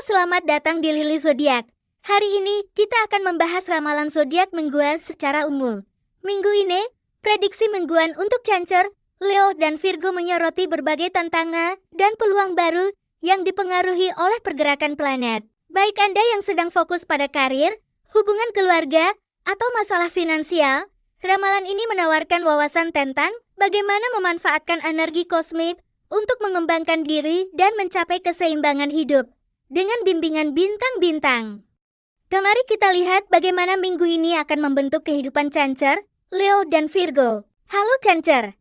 selamat datang di Lili Zodiak. Hari ini kita akan membahas ramalan zodiak mingguan secara umum. Minggu ini, prediksi mingguan untuk Cancer, Leo, dan Virgo menyoroti berbagai tantangan dan peluang baru yang dipengaruhi oleh pergerakan planet. Baik Anda yang sedang fokus pada karir, hubungan keluarga, atau masalah finansial, ramalan ini menawarkan wawasan tentang bagaimana memanfaatkan energi kosmik untuk mengembangkan diri dan mencapai keseimbangan hidup dengan bimbingan bintang-bintang. Mari kita lihat bagaimana minggu ini akan membentuk kehidupan Cancer, Leo, dan Virgo. Halo Cancer,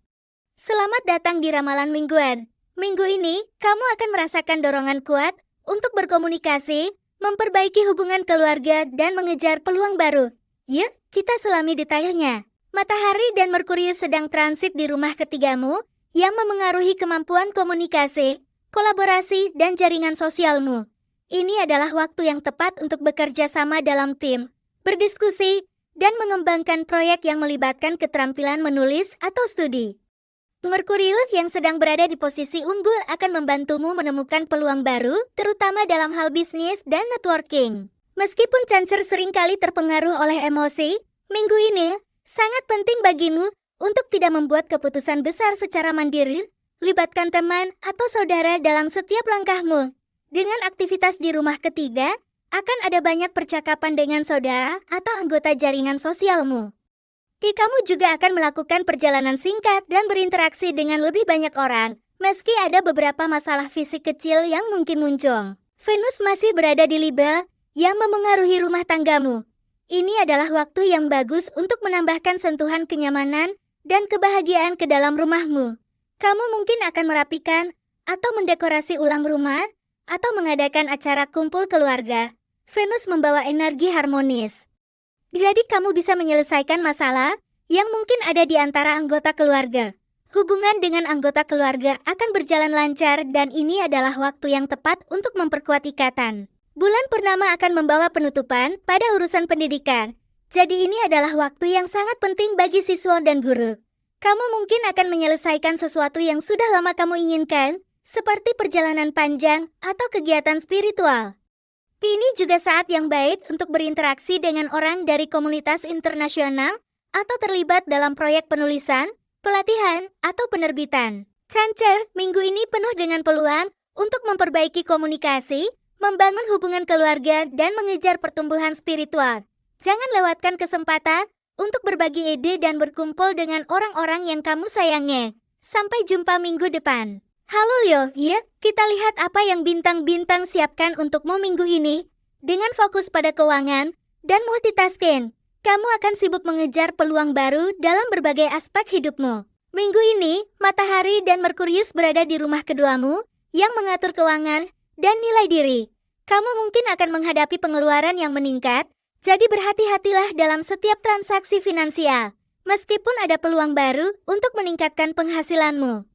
selamat datang di ramalan mingguan. Minggu ini, kamu akan merasakan dorongan kuat untuk berkomunikasi, memperbaiki hubungan keluarga, dan mengejar peluang baru. Yuk, kita selami detailnya. Matahari dan Merkurius sedang transit di rumah ketigamu, yang memengaruhi kemampuan komunikasi, kolaborasi, dan jaringan sosialmu. Ini adalah waktu yang tepat untuk bekerja sama dalam tim, berdiskusi, dan mengembangkan proyek yang melibatkan keterampilan menulis atau studi. Merkurius yang sedang berada di posisi unggul akan membantumu menemukan peluang baru, terutama dalam hal bisnis dan networking. Meskipun Cancer seringkali terpengaruh oleh emosi, minggu ini sangat penting bagimu untuk tidak membuat keputusan besar secara mandiri. Libatkan teman atau saudara dalam setiap langkahmu. Dengan aktivitas di rumah ketiga, akan ada banyak percakapan dengan saudara atau anggota jaringan sosialmu. Kamu juga akan melakukan perjalanan singkat dan berinteraksi dengan lebih banyak orang, meski ada beberapa masalah fisik kecil yang mungkin muncul. Venus masih berada di Libra, yang memengaruhi rumah tanggamu. Ini adalah waktu yang bagus untuk menambahkan sentuhan kenyamanan dan kebahagiaan ke dalam rumahmu. Kamu mungkin akan merapikan atau mendekorasi ulang rumah, atau mengadakan acara kumpul keluarga. Venus membawa energi harmonis. Jadi kamu bisa menyelesaikan masalah yang mungkin ada di antara anggota keluarga. Hubungan dengan anggota keluarga akan berjalan lancar dan ini adalah waktu yang tepat untuk memperkuat ikatan. Bulan purnama akan membawa penutupan pada urusan pendidikan. Jadi ini adalah waktu yang sangat penting bagi siswa dan guru. Kamu mungkin akan menyelesaikan sesuatu yang sudah lama kamu inginkan, seperti perjalanan panjang atau kegiatan spiritual. Ini juga saat yang baik untuk berinteraksi dengan orang dari komunitas internasional atau terlibat dalam proyek penulisan, pelatihan, atau penerbitan. Cancer, minggu ini penuh dengan peluang untuk memperbaiki komunikasi, membangun hubungan keluarga, dan mengejar pertumbuhan spiritual. Jangan lewatkan kesempatan untuk berbagi ide dan berkumpul dengan orang-orang yang kamu sayangi. Sampai jumpa minggu depan. Halo Leo, kita lihat apa yang bintang-bintang siapkan untukmu minggu ini. Dengan fokus pada keuangan dan multitasking, kamu akan sibuk mengejar peluang baru dalam berbagai aspek hidupmu. Minggu ini, Matahari dan Merkurius berada di rumah keduamu, yang mengatur keuangan dan nilai diri. Kamu mungkin akan menghadapi pengeluaran yang meningkat, jadi berhati-hatilah dalam setiap transaksi finansial, meskipun ada peluang baru untuk meningkatkan penghasilanmu.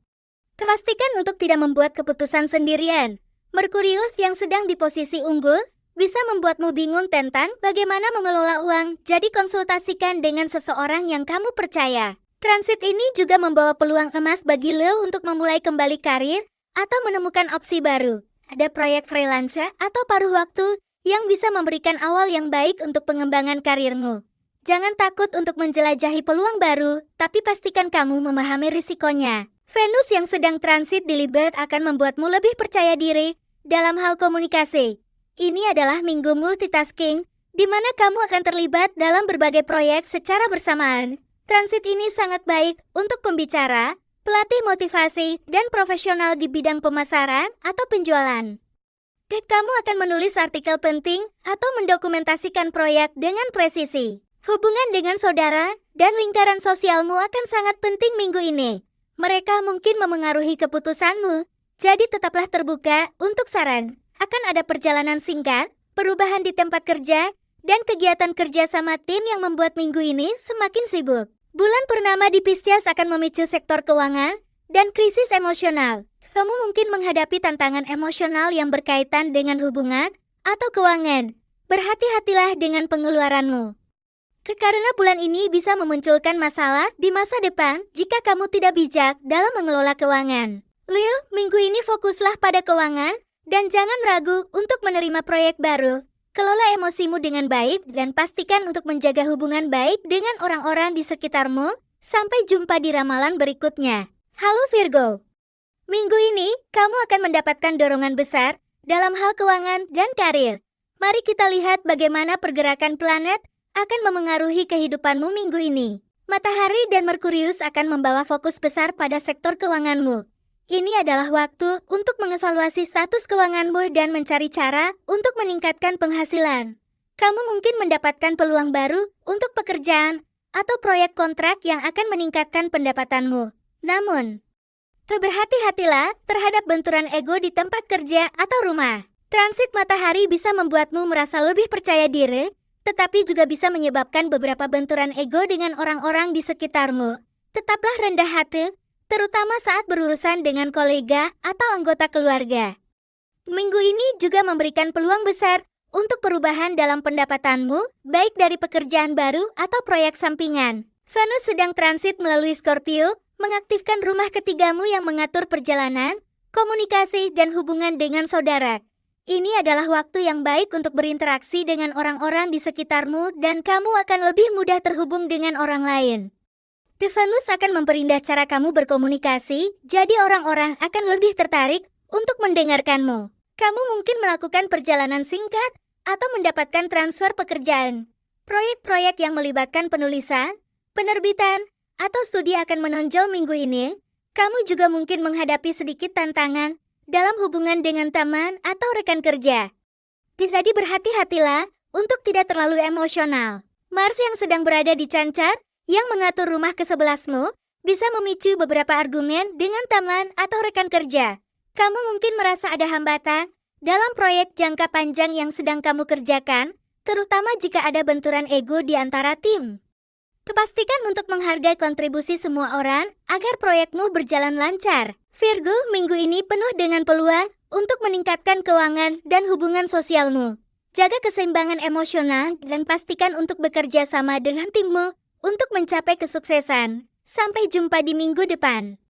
Pastikan untuk tidak membuat keputusan sendirian. Merkurius yang sedang di posisi unggul bisa membuatmu bingung tentang bagaimana mengelola uang, jadi konsultasikan dengan seseorang yang kamu percaya. Transit ini juga membawa peluang emas bagi Leo untuk memulai kembali karir atau menemukan opsi baru. Ada proyek freelance atau paruh waktu yang bisa memberikan awal yang baik untuk pengembangan karirmu. Jangan takut untuk menjelajahi peluang baru, tapi pastikan kamu memahami risikonya. Venus yang sedang transit di Libra akan membuatmu lebih percaya diri dalam hal komunikasi. Ini adalah minggu multitasking, di mana kamu akan terlibat dalam berbagai proyek secara bersamaan. Transit ini sangat baik untuk pembicara, pelatih motivasi, dan profesional di bidang pemasaran atau penjualan. Kamu akan menulis artikel penting atau mendokumentasikan proyek dengan presisi. Hubungan dengan saudara dan lingkaran sosialmu akan sangat penting minggu ini. Mereka mungkin memengaruhi keputusanmu, jadi tetaplah terbuka untuk saran. Akan ada perjalanan singkat, perubahan di tempat kerja, dan kegiatan kerja sama tim yang membuat minggu ini semakin sibuk. Bulan purnama di Pisces akan memicu sektor keuangan dan krisis emosional. Kamu mungkin menghadapi tantangan emosional yang berkaitan dengan hubungan atau keuangan. Berhati-hatilah dengan pengeluaranmu. Karena bulan ini bisa memunculkan masalah di masa depan jika kamu tidak bijak dalam mengelola keuangan. Leo, minggu ini fokuslah pada keuangan Dan jangan ragu untuk menerima proyek baru. Kelola emosimu dengan baik dan pastikan untuk menjaga hubungan baik dengan orang-orang di sekitarmu. Sampai jumpa di ramalan berikutnya. Halo Virgo. Minggu ini, kamu akan mendapatkan dorongan besar dalam hal keuangan dan karir. Mari kita lihat bagaimana pergerakan planet akan memengaruhi kehidupanmu minggu ini. Matahari dan Merkurius akan membawa fokus besar pada sektor keuanganmu. Ini adalah waktu untuk mengevaluasi status keuanganmu dan mencari cara untuk meningkatkan penghasilan. Kamu mungkin mendapatkan peluang baru untuk pekerjaan atau proyek kontrak yang akan meningkatkan pendapatanmu. Namun, berhati-hatilah terhadap benturan ego di tempat kerja atau rumah. Transit matahari bisa membuatmu merasa lebih percaya diri, tetapi juga bisa menyebabkan beberapa benturan ego dengan orang-orang di sekitarmu. Tetaplah rendah hati, terutama saat berurusan dengan kolega atau anggota keluarga. Minggu ini juga memberikan peluang besar untuk perubahan dalam pendapatanmu, baik dari pekerjaan baru atau proyek sampingan. Venus sedang transit melalui Scorpio, mengaktifkan rumah ketigamu yang mengatur perjalanan, komunikasi, dan hubungan dengan saudara. Ini adalah waktu yang baik untuk berinteraksi dengan orang-orang di sekitarmu dan kamu akan lebih mudah terhubung dengan orang lain. Venus akan memperindah cara kamu berkomunikasi, jadi orang-orang akan lebih tertarik untuk mendengarkanmu. Kamu mungkin melakukan perjalanan singkat atau mendapatkan transfer pekerjaan. Proyek-proyek yang melibatkan penulisan, penerbitan, atau studi akan menonjol minggu ini. Kamu juga mungkin menghadapi sedikit tantangan dalam hubungan dengan teman atau rekan kerja. Jadi berhati-hatilah untuk tidak terlalu emosional. Mars yang sedang berada di Cancer, yang mengatur rumah ke-11mu, bisa memicu beberapa argumen dengan teman atau rekan kerja. Kamu mungkin merasa ada hambatan dalam proyek jangka panjang yang sedang kamu kerjakan, terutama jika ada benturan ego di antara tim. Pastikan untuk menghargai kontribusi semua orang agar proyekmu berjalan lancar. Virgo, minggu ini penuh dengan peluang untuk meningkatkan keuangan dan hubungan sosialmu. Jaga keseimbangan emosional dan pastikan untuk bekerja sama dengan timmu untuk mencapai kesuksesan. Sampai jumpa di minggu depan.